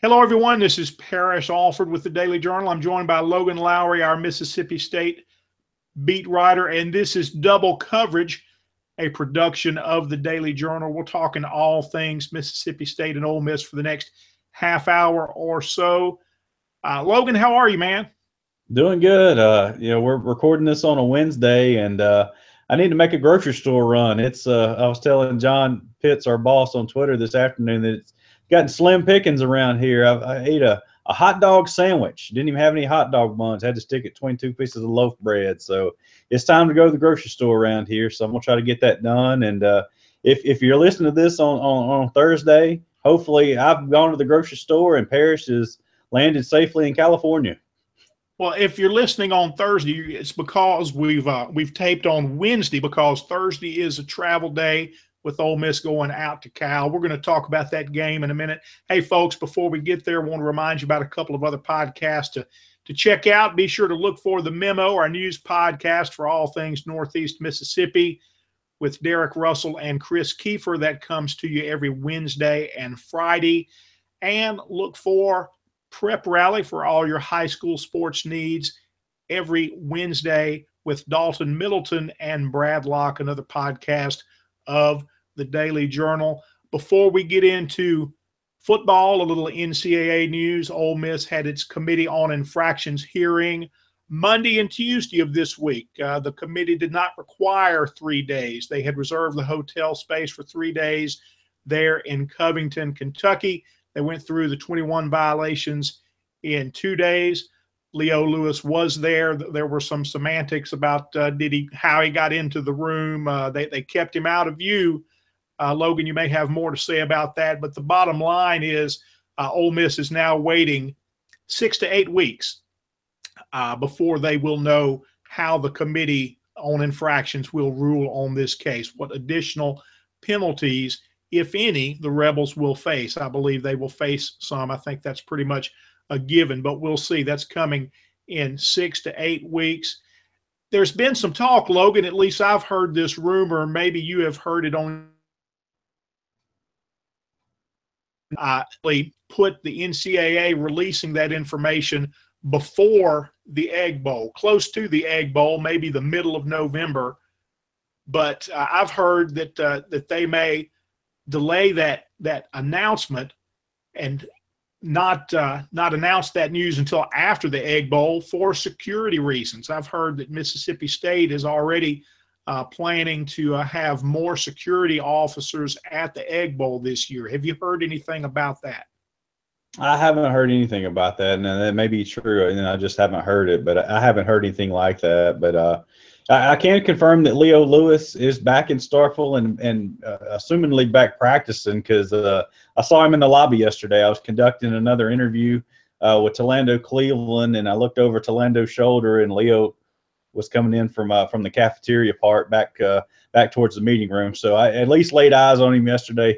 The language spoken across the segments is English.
Hello, everyone. This is Parrish Alford with the Daily Journal. I'm joined by Logan Lowery, our Mississippi State beat writer, and this is Double Coverage, a production of the Daily Journal. We're talking all things Mississippi State and Ole Miss for the next half hour or so. Logan, how are you, man? Doing good. We're recording this on a Wednesday, and I need to make a grocery store run. I was telling John Pitts, our boss, on Twitter this afternoon that it's gotten slim pickings around here. I ate a hot dog sandwich. Didn't even have any hot dog buns. Had to stick it between two pieces of loaf bread. So it's time to go to the grocery store around here. So I'm gonna try to get that done. And if you're listening to this on Thursday, hopefully I've gone to the grocery store and Parrish is landed safely in California. Well, if you're listening on Thursday, it's because we've taped on Wednesday because Thursday is a travel day with Ole Miss going out to Cal. We're going to talk about that game in a minute. Hey, folks, before we get there, I want to remind you about a couple of other podcasts to check out. Be sure to look for The Memo, our news podcast for all things Northeast Mississippi with Derek Russell and Chris Kiefer. That comes to you every Wednesday and Friday. And look for Prep Rally for all your high school sports needs every Wednesday with Dalton Middleton and Brad Locke, another podcast of the Daily Journal. Before we get into football, a little NCAA news. Ole Miss had its Committee on Infractions hearing Monday and Tuesday of this week. The committee did not require 3 days. They had reserved the hotel space for 3 days there in Covington, Kentucky. They went through the 21 violations in 2 days. Leo Lewis was there. There were some semantics about how he got into the room. They kept him out of view. Logan, you may have more to say about that, but the bottom line is Ole Miss is now waiting 6 to 8 weeks before they will know how the Committee on Infractions will rule on this case, what additional penalties, if any, the Rebels will face. I believe they will face some. I think that's pretty much a given, but we'll see. That's coming in 6 to 8 weeks. There's been some talk, Logan, at least I've heard this rumor, maybe you have heard it on put the NCAA releasing that information before the Egg Bowl, close to the Egg Bowl, maybe the middle of November. But I've heard that they may delay that announcement and not announce that news until after the Egg Bowl for security reasons. I've heard that Mississippi State is already planning to have more security officers at the Egg Bowl this year. Have you heard anything about that? I haven't heard anything about that, and that may be true, and I just haven't heard it. But I haven't heard anything like that. But I can confirm that Leo Lewis is back in Starkville and assumingly back practicing because I saw him in the lobby yesterday. I was conducting another interview with Tolando Cleveland, and I looked over Tolando's shoulder, and Leo was coming in from the cafeteria part back towards the meeting room. So I at least laid eyes on him yesterday.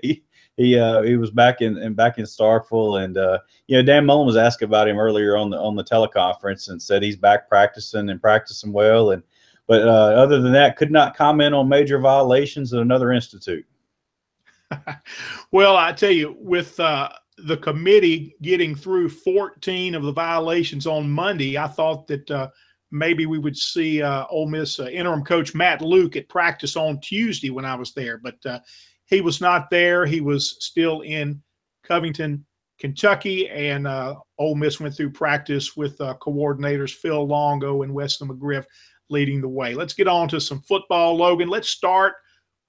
He was back in Starkville, and Dan Mullen was asked about him earlier on the teleconference and said he's back practicing and practicing well. But other than that, could not comment on major violations at another institute. Well, I tell you, with the committee getting through 14 of the violations on Monday, I thought that maybe we would see Ole Miss interim coach Matt Luke at practice on Tuesday when I was there, but he was not there. He was still in Covington, Kentucky, and Ole Miss went through practice with coordinators Phil Longo and Wesley McGriff leading the way. Let's get on to some football, Logan. Let's start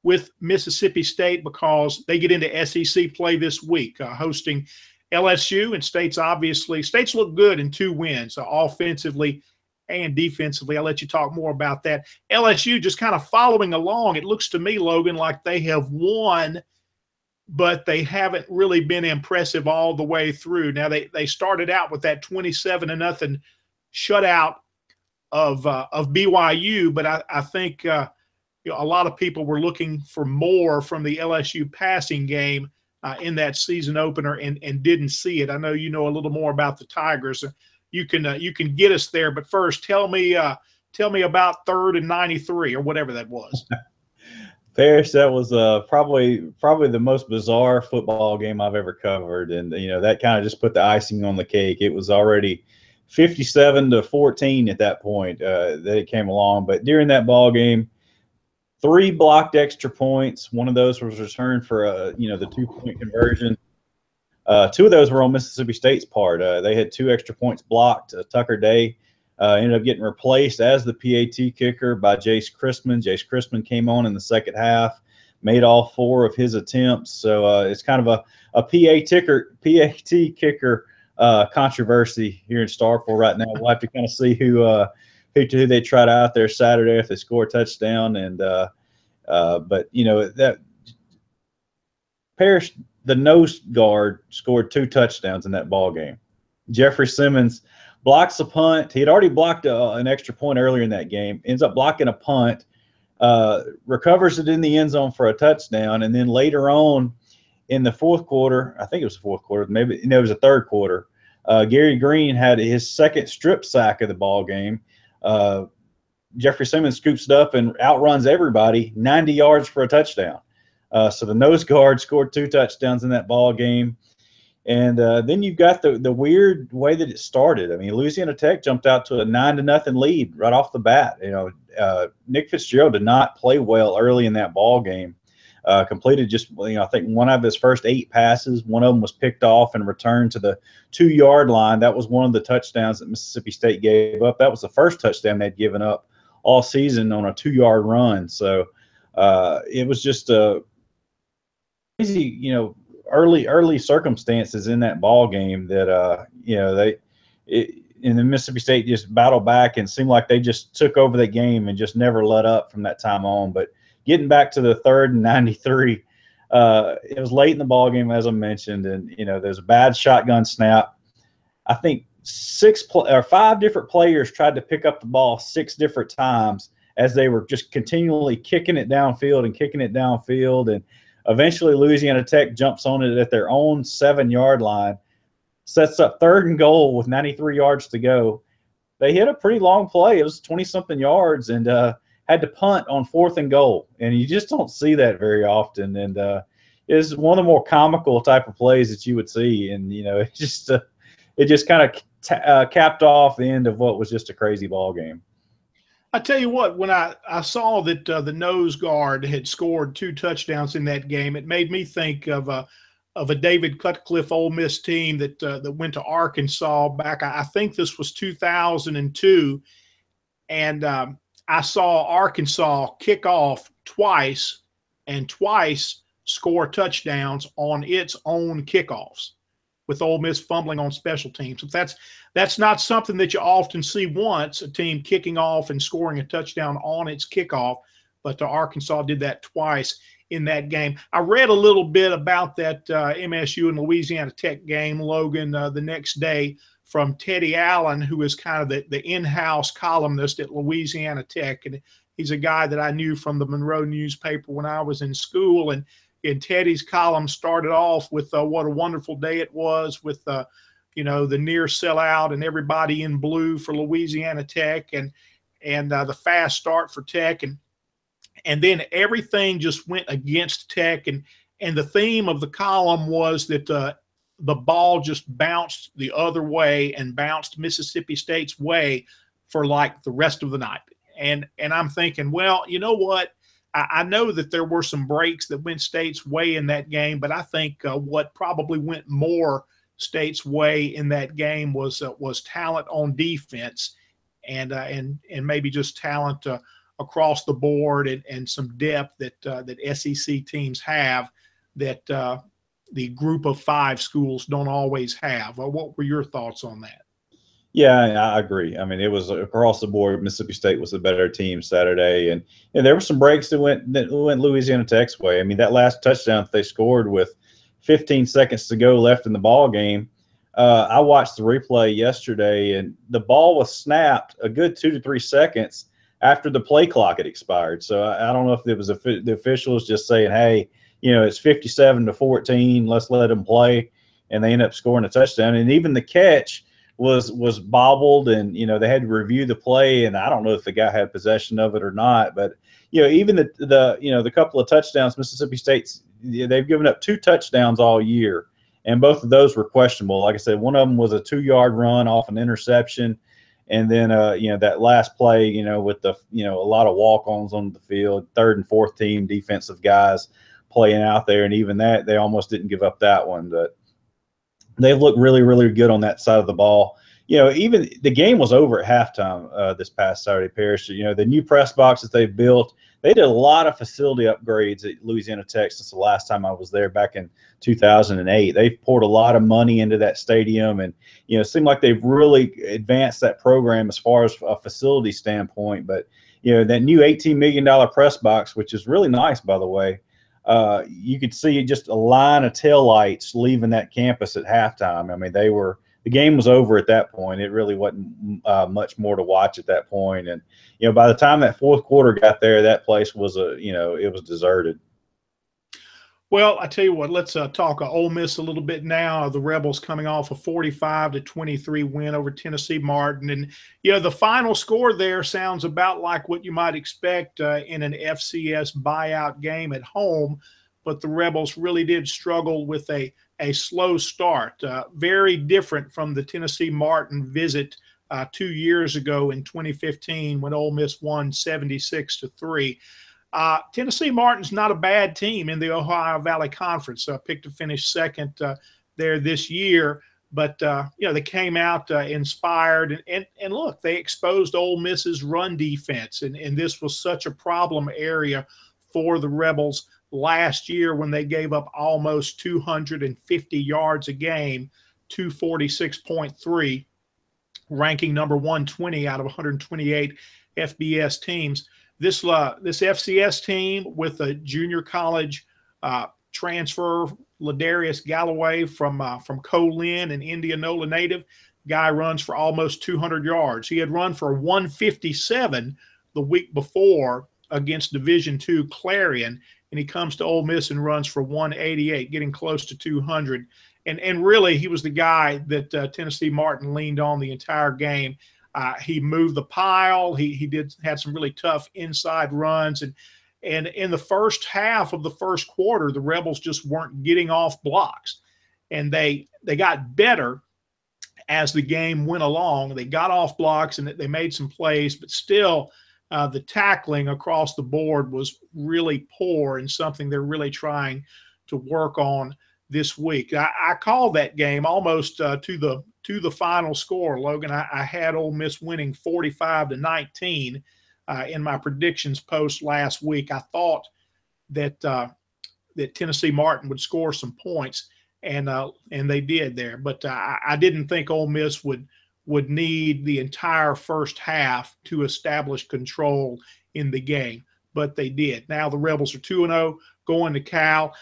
with Mississippi State because they get into SEC play this week, hosting LSU, and State's look good in 2 wins, offensively and defensively. I'll let you talk more about that. LSU just kind of following along. It looks to me, Logan, like they have won, but they haven't really been impressive all the way through. Now, they started out with that 27-0 shutout of BYU, but I think a lot of people were looking for more from the LSU passing game in that season opener and didn't see it. I know you know a little more about the Tigers. You can get us there, but first tell me about 3rd and 93 or whatever that was. Parrish, that was probably the most bizarre football game I've ever covered, and that kind of just put the icing on the cake. It was already 57-14 at that point that it came along. But during that ball game, 3 blocked extra points. One of those was returned for the 2-point conversion. 2 of those were on Mississippi State's part. They had 2 extra points blocked. Tucker Day ended up getting replaced as the PAT kicker by Jace Christman. Jace Christman came on in the second half, made all 4 of his attempts. So it's kind of a PAT kicker controversy here in Starkville right now. We'll have to kind of see who they tried out there Saturday if they score a touchdown. And but that Parrish, the nose guard, scored 2 touchdowns in that ball game. Jeffrey Simmons blocks a punt. He had already blocked an extra point earlier in that game. Ends up blocking a punt, recovers it in the end zone for a touchdown, and then later on in the fourth quarter, I think it was the fourth quarter, maybe it was the third quarter, Gary Green had his second strip sack of the ball game. Jeffrey Simmons scoops it up and outruns everybody 90 yards for a touchdown. So the nose guard scored 2 touchdowns in that ball game. And then you've got the weird way that it started. I mean, Louisiana Tech jumped out to a 9-0 lead right off the bat. Nick Fitzgerald did not play well early in that ball game. Completed just, I think one of his first 8 passes. One of them was picked off and returned to the 2-yard line. That was one of the touchdowns that Mississippi State gave up. That was the first touchdown they'd given up all season on a 2-yard run. So it was just a crazy, early circumstances in that ball game that in the Mississippi State just battled back and seemed like they just took over the game and just never let up from that time on. But getting back to the 3rd and 93, it was late in the ball game, as I mentioned, and there's a bad shotgun snap. I think 5 different players tried to pick up the ball 6 different times as they were just continually kicking it downfield, and eventually Louisiana Tech jumps on it at their own 7-yard line, sets up 3rd and goal with 93 yards to go. They hit a pretty long play. It was 20-something yards, and had to punt on 4th and goal. And you just don't see that very often. And it's one of the more comical type of plays that you would see. And, it just kind of capped off the end of what was just a crazy ball game. I tell you what, when I saw that the nose guard had scored 2 touchdowns in that game, it made me think of a David Cutcliffe Ole Miss team that went to Arkansas back. I think this was 2002, and I saw Arkansas kick off twice and twice score touchdowns on its own kickoffs, with Ole Miss fumbling on special teams. That's not something that you often see once, a team kicking off and scoring a touchdown on its kickoff, but Arkansas did that twice in that game. I read a little bit about that MSU and Louisiana Tech game, Logan, the next day from Teddy Allen, who is kind of the in-house columnist at Louisiana Tech. And he's a guy that I knew from the Monroe newspaper when I was in school. And Teddy's column started off with what a wonderful day it was with the near sellout and everybody in blue for Louisiana Tech and the fast start for Tech. And then everything just went against Tech. And the theme of the column was that the ball just bounced the other way and bounced Mississippi State's way for like the rest of the night. And I'm thinking, well, you know what? I know that there were some breaks that went State's way in that game, but I think what probably went more State's way in that game was talent on defense, and maybe just talent across the board and some depth that SEC teams have that the group of 5 schools don't always have. What were your thoughts on that? Yeah, I agree. I mean, it was across the board. Mississippi State was the better team Saturday, and there were some breaks that went Louisiana Tech's way. I mean, that last touchdown that they scored with 15 seconds to go left in the ball game. I watched the replay yesterday, and the ball was snapped a good 2 to 3 seconds after the play clock had expired. So I don't know if it was the officials just saying, "Hey, it's 57-14. Let's let them play," and they end up scoring a touchdown. And even the catch was bobbled, and they had to review the play, and I don't know if the guy had possession of it or not, but even the couple of touchdowns Mississippi State's, they've given up 2 touchdowns all year, and both of those were questionable. Like I said, one of them was a 2-yard run off an interception, and then that last play, with the a lot of walk-ons on the field, 3rd and 4th team defensive guys playing out there, and even that they almost didn't give up that one, but they've looked really, really good on that side of the ball. Even the game was over at halftime this past Saturday, Parrish. The new press boxes they've built, they did a lot of facility upgrades at Louisiana Tech since the last time I was there back in 2008. They've poured a lot of money into that stadium, and it seemed like they've really advanced that program as far as a facility standpoint. But that new $18 million press box, which is really nice, by the way, you could see just a line of taillights leaving that campus at halftime. I mean, the game was over at that point. It really wasn't much more to watch at that point. And, by the time that 4th quarter got there, that place was it was deserted. Well, I tell you what, let's talk Ole Miss a little bit now. The Rebels coming off a 45-23 win over Tennessee Martin. And, the final score there sounds about like what you might expect in an FCS buyout game at home. But the Rebels really did struggle with a slow start, very different from the Tennessee Martin visit 2 years ago in 2015 when Ole Miss won 76-3. Tennessee Martin's not a bad team in the Ohio Valley Conference. Picked to finish 2nd there this year, but they came out inspired and look, they exposed Ole Miss's run defense, and this was such a problem area for the Rebels last year when they gave up almost 250 yards a game, 246.3, ranking number 120 out of 128 FBS teams. This FCS team with a junior college transfer, Ladarius Galloway from Colin, an Indianola native, guy runs for almost 200 yards. He had run for 157 the week before against Division II Clarion, and he comes to Ole Miss and runs for 188, getting close to 200. And really, he was the guy that Tennessee Martin leaned on the entire game. He moved the pile. He had some really tough inside runs. And in the first half of the first quarter, the Rebels just weren't getting off blocks. And they got better as the game went along. They got off blocks and they made some plays, but still the tackling across the board was really poor and something they're really trying to work on this week. I called that game almost to the final score, Logan. I had Ole Miss winning 45-19 in my predictions post last week. I thought that Tennessee Martin would score some points, and they did there. But I didn't think Ole Miss would need the entire first half to establish control in the game, but they did. Now the Rebels are 2-0 going to Cal.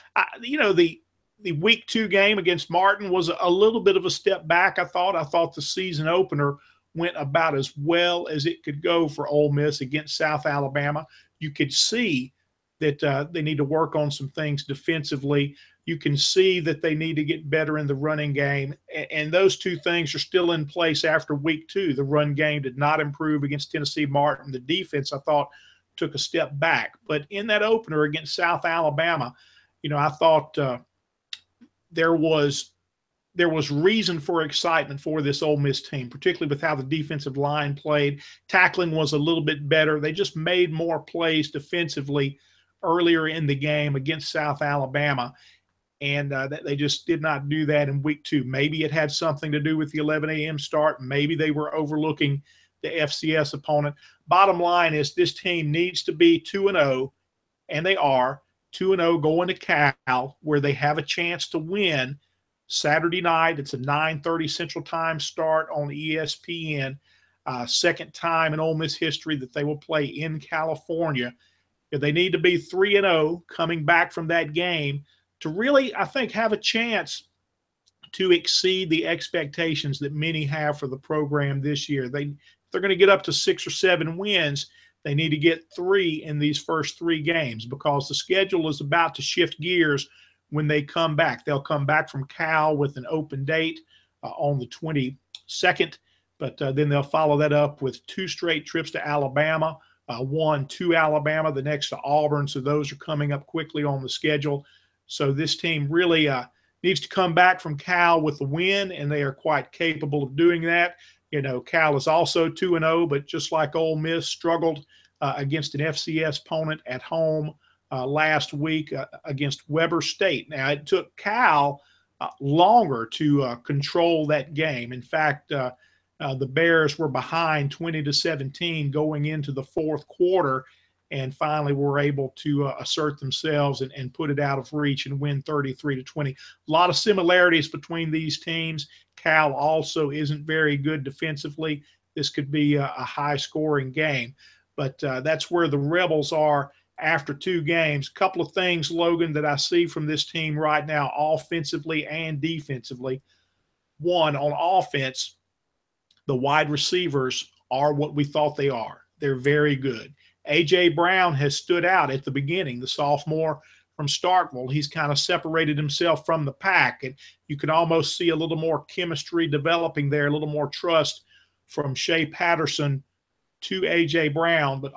The week 2 game against Martin was a little bit of a step back, I thought. I thought the season opener went about as well as it could go for Ole Miss against South Alabama. You could see that they need to work on some things defensively. You can see that they need to get better in the running game. And those 2 things are still in place after week 2. The run game did not improve against Tennessee Martin. The defense, I thought, took a step back. But in that opener against South Alabama, I thought there was reason for excitement for this Ole Miss team, particularly with how the defensive line played. Tackling was a little bit better. They just made more plays defensively earlier in the game against South Alabama, and they just did not do that in week 2. Maybe it had something to do with the 11 a.m. start. Maybe they were overlooking the FCS opponent. Bottom line is this team needs to be 2-0, and they are 2-0 going to Cal, where they have a chance to win Saturday night. It's a 9:30 Central Time start on ESPN. Second time in Ole Miss history that they will play in California. They need to be 3-0 coming back from that game to really, I think, have a chance to exceed the expectations that many have for the program this year. If they're going to get up to 6 or 7 wins, they need to get 3 in these first 3 games, because the schedule is about to shift gears when they come back. They'll come back from Cal with an open date on the second, but then they'll follow that up with 2 straight trips to Alabama, one to Alabama, the next to Auburn. So those are coming up quickly on the schedule. So this team really needs to come back from Cal with a win, and they are quite capable of doing that. Cal is also 2-0, but just like Ole Miss, struggled against an FCS opponent at home last week against Weber State. Now, it took Cal longer to control that game. In fact, the Bears were behind 20-17 going into the fourth quarter, and finally were able to assert themselves and put it out of reach and win 33-20. A lot of similarities between these teams. Cal also isn't very good defensively. This could be a high-scoring game. But that's where the Rebels are after 2 games. A couple of things, Logan, that I see from this team right now, offensively and defensively. One, on offense, the wide receivers are what we thought they are. They're very good. A.J. Brown has stood out at the beginning, the sophomore from Starkville. He's kind of separated himself from the pack, and you can almost see a little more chemistry developing there, a little more trust from Shea Patterson to A.J. Brown. But,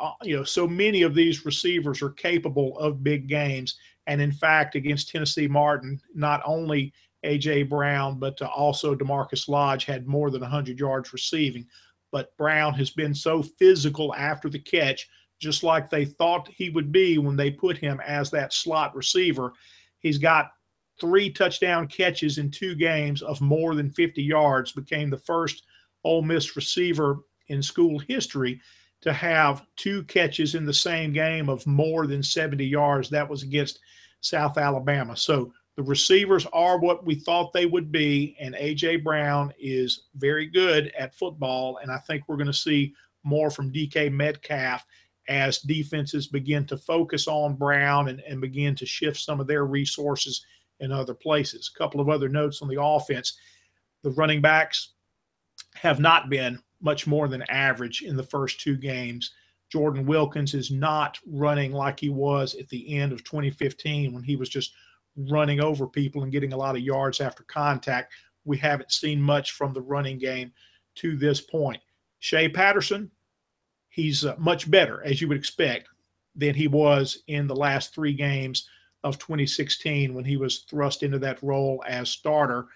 so many of these receivers are capable of big games. And, in fact, against Tennessee Martin, not only A.J. Brown, but also DeMarcus Lodge had more than 100 yards receiving. But Brown has been so physical after the catch, just like they thought he would be when they put him as that slot receiver. He's got 3 touchdown catches in 2 games of more than 50 yards, became the first Ole Miss receiver in school history to have 2 catches in the same game of more than 70 yards. That was against South Alabama. So the receivers are what we thought they would be, and A.J. Brown is very good at football, and I think we're going to see more from DK Metcalf as defenses begin to focus on Brown and begin to shift some of their resources in other places. A couple of other notes on the offense. The running backs have not been much more than average in the first 2 games. Jordan Wilkins is not running like he was at the end of 2015 when he was just running over people and getting a lot of yards after contact. We haven't seen much from the running game to this point. Shea Patterson, he's much better, as you would expect, than he was in the last 3 games of 2016 when he was thrust into that role as starter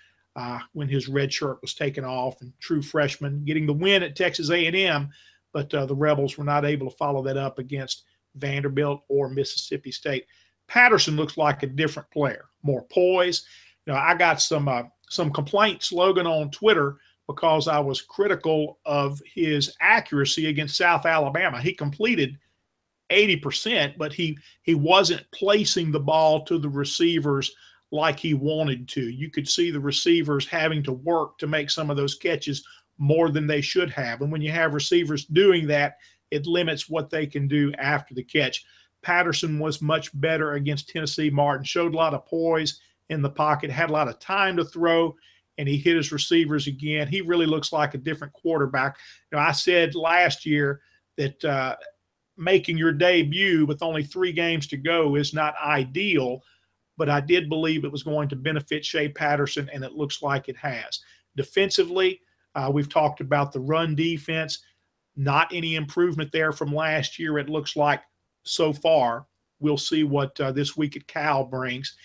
when his red shirt was taken off, and true freshman, getting the win at Texas A&M, but the Rebels were not able to follow that up against Vanderbilt or Mississippi State. Patterson looks like a different player, more poise. I got some complaints, Logan, on Twitter because I was critical of his accuracy against South Alabama. He completed 80%, but he wasn't placing the ball to the receivers like he wanted to. You could see the receivers having to work to make some of those catches more than they should have. And when you have receivers doing that, it limits what they can do after the catch. Patterson was much better against Tennessee Martin, showed a lot of poise in the pocket, had a lot of time to throw, and he hit his receivers again. He really looks like a different quarterback. I said last year that making your debut with only 3 games to go is not ideal, but I did believe it was going to benefit Shea Patterson, and it looks like it has. Defensively, we've talked about the run defense. Not any improvement there from last year, it looks like, so far. We'll see what this week at Cal brings.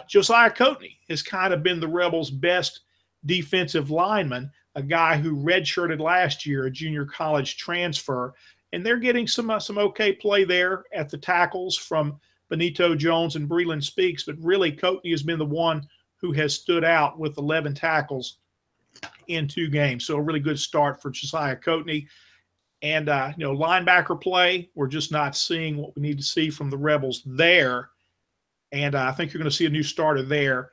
Josiah Coatney has kind of been the Rebels' best defensive lineman, a guy who redshirted last year, a junior college transfer, and they're getting some okay play there at the tackles from Benito Jones and Breland Speaks, but really Coatney has been the one who has stood out with 11 tackles in 2 games. So a really good start for Josiah Coatney. And, linebacker play, we're just not seeing what we need to see from the Rebels there. And I think you're going to see a new starter there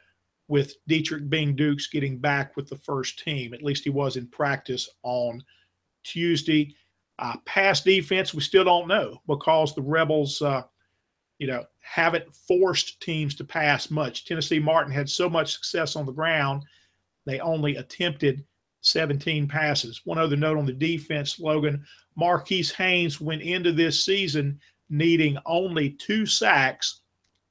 with Dietrich Bing Dukes getting back with the first team. At least he was in practice on Tuesday. Pass defense, we still don't know because the Rebels, haven't forced teams to pass much. Tennessee Martin had so much success on the ground, they only attempted 17 passes. One other note on the defense, Logan, Marquise Haynes went into this season needing only 2 sacks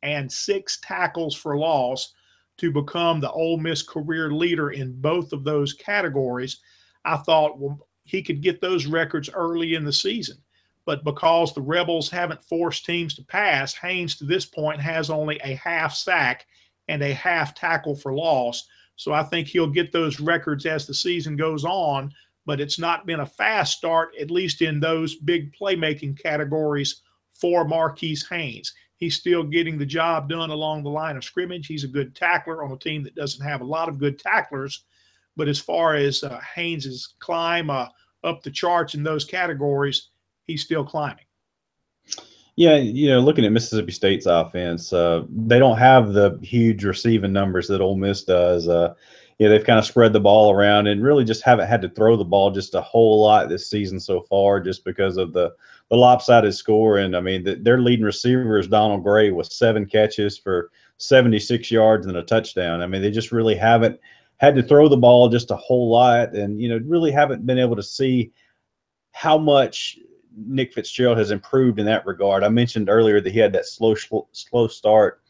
and 6 tackles for loss. to become the Ole Miss career leader in both of those categories. I thought, well, he could get those records early in the season. But because the Rebels haven't forced teams to pass, Haynes to this point has only a half sack and a half tackle for loss. So I think he'll get those records as the season goes on, but it's not been a fast start, at least in those big playmaking categories for Marquise Haynes. He's still getting the job done along the line of scrimmage. He's a good tackler on a team that doesn't have a lot of good tacklers. But as far as Haynes's climb up the charts in those categories, he's still climbing. Yeah, looking at Mississippi State's offense, they don't have the huge receiving numbers that Ole Miss does. They've kind of spread the ball around and really just haven't had to throw the ball just a whole lot this season so far, just because of the lopsided score. And I mean, their leading receiver is Donald Gray with 7 catches for 76 yards and a touchdown. I mean, they just really haven't had to throw the ball just a whole lot, and really haven't been able to see how much Nick Fitzgerald has improved in that regard. I mentioned earlier that he had that slow start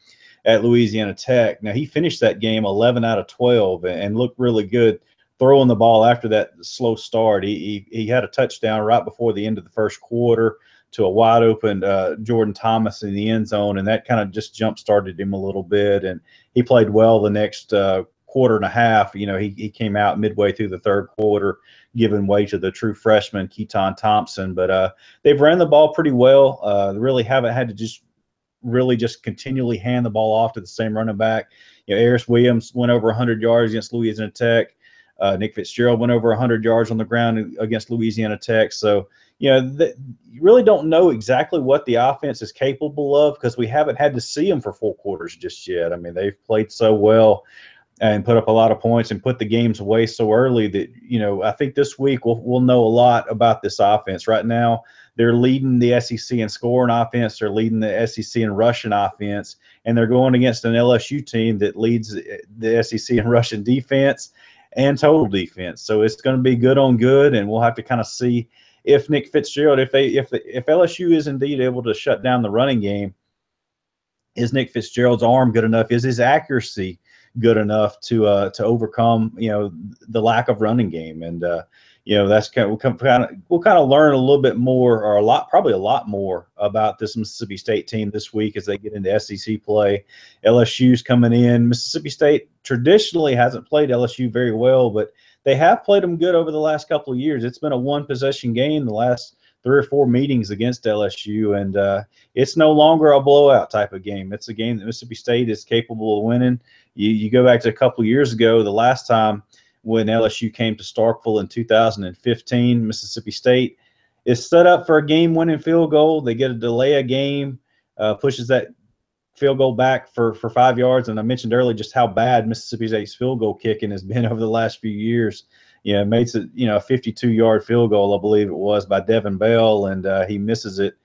at Louisiana Tech. Now, he finished that game 11 out of 12 and looked really good throwing the ball after that slow start. He had a touchdown right before the end of the first quarter to a wide open Jordan Thomas in the end zone, and that kind of just jump started him a little bit. And he played well the next quarter and a half. He came out midway through the third quarter, giving way to the true freshman Keaton Thompson. But they've ran the ball pretty well. They really haven't had to just continually hand the ball off to the same running back. Aris Williams went over 100 yards against Louisiana Tech. Nick Fitzgerald went over 100 yards on the ground against Louisiana Tech. So, you really don't know exactly what the offense is capable of because we haven't had to see them for 4 quarters just yet. I mean, they've played so well and put up a lot of points and put the games away so early that, I think this week we'll know a lot about this offense. Right now, they're leading the SEC in scoring offense. They're leading the SEC in rushing offense, and they're going against an LSU team that leads the SEC in rushing defense and total defense. So it's going to be good on good, and we'll have to kind of see if Nick Fitzgerald, if LSU is indeed able to shut down the running game, is Nick Fitzgerald's arm good enough? Is his accuracy good enough to overcome the lack of running game? And that's we'll kind of learn a little bit more, or probably a lot more about this Mississippi State team this week as they get into SEC play. LSU's coming in. Mississippi State traditionally hasn't played LSU very well, but they have played them good over the last couple of years. It's been a 1-possession game the last 3 or 4 meetings against LSU, and it's no longer a blowout type of game. It's a game that Mississippi State is capable of winning. You go back to a couple of years ago, the last time when LSU came to Starkville in 2015, Mississippi State is set up for a game-winning field goal. They get a delay of game, pushes that field goal back for 5 yards. And I mentioned earlier just how bad Mississippi State's field goal kicking has been over the last few years. It makes it, a 52-yard field goal, I believe it was, by Devin Bell, and he misses it.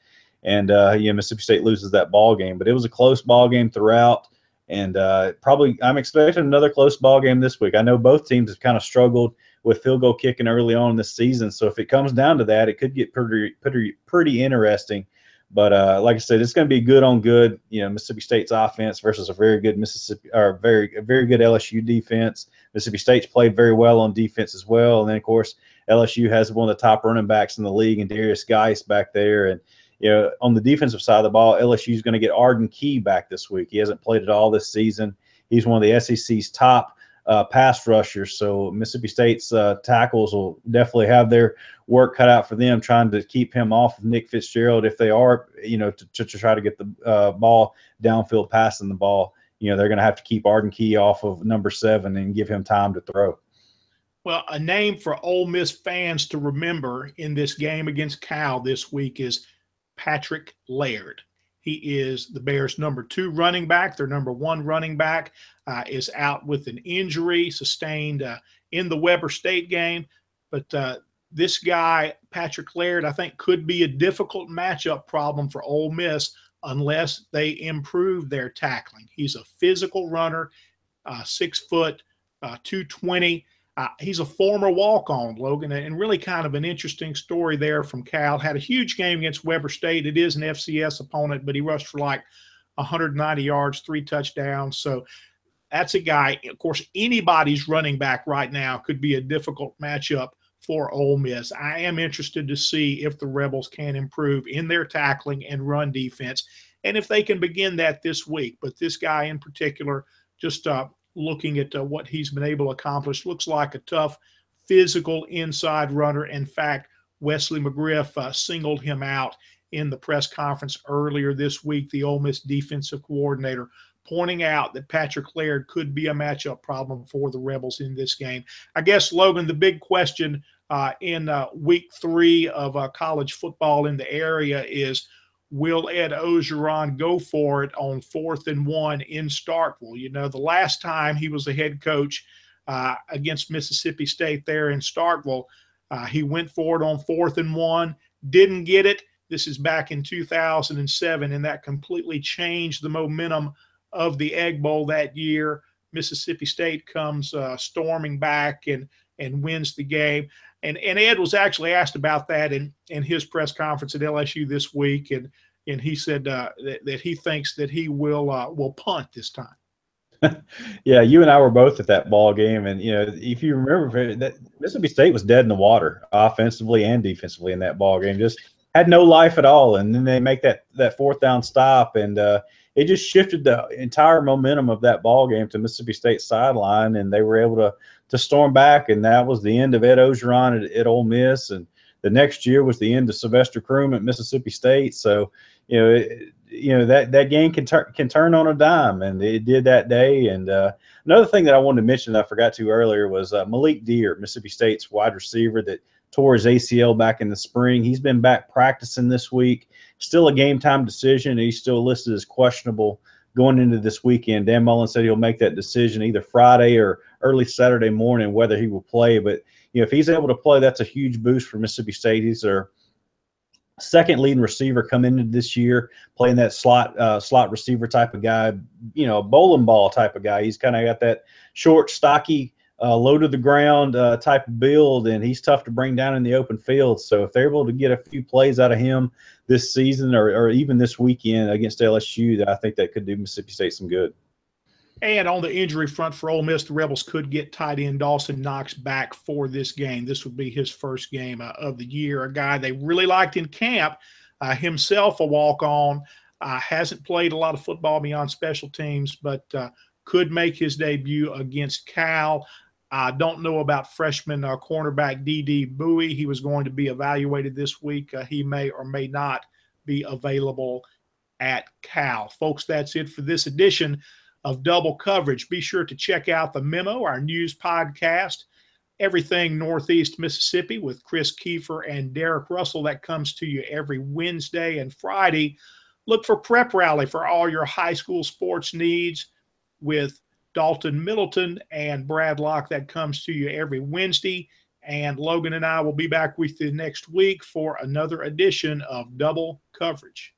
And, Mississippi State loses that ball game. But it was a close ball game throughout. And I'm expecting another close ball game this week. I know both teams have kind of struggled with field goal kicking early on in this season. So if it comes down to that, it could get pretty interesting. But like I said, it's going to be good on good. Mississippi State's offense versus a very good very good LSU defense. Mississippi State's played very well on defense as well. And then of course LSU has one of the top running backs in the league, and Darius Geis back there. And on the defensive side of the ball, LSU is going to get Arden Key back this week. He hasn't played at all this season. He's one of the SEC's top pass rushers. So Mississippi State's tackles will definitely have their work cut out for them, trying to keep him off of Nick Fitzgerald if they are, to try to get the ball downfield, passing the ball. They're going to have to keep Arden Key off of number 7 and give him time to throw. Well, a name for Ole Miss fans to remember in this game against Cal this week is Patrick Laird. He is the Bears' number 2 running back. Their number 1 running back is out with an injury sustained in the Weber State game. But this guy, Patrick Laird, I think could be a difficult matchup problem for Ole Miss unless they improve their tackling. He's a physical runner, 6 foot, 220. He's a former walk-on, Logan, and really kind of an interesting story there from Cal. Had a huge game against Weber State. It is an FCS opponent, but he rushed for like 190 yards, 3 touchdowns. So that's a guy, of course, anybody's running back right now could be a difficult matchup for Ole Miss. I am interested to see if the Rebels can improve in their tackling and run defense, and if they can begin that this week. But this guy in particular, just looking at what he's been able to accomplish, looks like a tough, physical inside runner. In fact, Wesley McGriff singled him out in the press conference earlier this week, the Ole Miss defensive coordinator, pointing out that Patrick Laird could be a matchup problem for the Rebels in this game. I guess, Logan, the big question in week 3 of college football in the area is, will Ed Ogeron go for it on 4th and 1 in Starkville? You know, the last time he was a head coach against Mississippi State there in Starkville, he went for it on 4th and 1, didn't get it. This is back in 2007, and that completely changed the momentum of the Egg Bowl that year. Mississippi State comes storming back and wins the game. And Ed was actually asked about that in his press conference at LSU this week, and he said that he thinks that he will punt this time. Yeah, you and I were both at that ball game, and you know, if you remember, that Mississippi State was dead in the water, offensively and defensively in that ball game. Just had no life at all, and then they make that 4th down stop, and it just shifted the entire momentum of that ball game to Mississippi State's sideline, and they were able to storm back, and that was the end of Ed Ogeron at Ole Miss, and the next year was the end of Sylvester Croom at Mississippi State. So, that game can turn on a dime, and it did that day. And another thing that I wanted to mention that I forgot to earlier was Malik Deer, Mississippi State's wide receiver that tore his ACL back in the spring. He's been back practicing this week. Still a game time decision. He's still listed as questionable going into this weekend. Dan Mullen said he'll make that decision either Friday or early Saturday morning whether he will play. But if he's able to play, that's a huge boost for Mississippi State. He's their second leading receiver coming into this year, playing that slot receiver type of guy, a bowling ball type of guy. He's kind of got that short, stocky, low to the ground type of build, and he's tough to bring down in the open field. So if they're able to get a few plays out of him this season or even this weekend against LSU, I think that could do Mississippi State some good. And on the injury front for Ole Miss, the Rebels could get tight end Dawson Knox back for this game. This would be his first game of the year, a guy they really liked in camp, himself a walk-on, hasn't played a lot of football beyond special teams, but could make his debut against Cal. I don't know about freshman cornerback D.D. Bowie. He was going to be evaluated this week. He may or may not be available at Cal. Folks, that's it for this edition of Double Coverage. Be sure to check out the Memo, our news podcast, Everything Northeast Mississippi with Chris Kiefer and Derek Russell. That comes to you every Wednesday and Friday. Look for Prep Rally for all your high school sports needs with Dalton Middleton and Brad Locke. That comes to you every Wednesday. And Logan and I will be back with you next week for another edition of Double Coverage.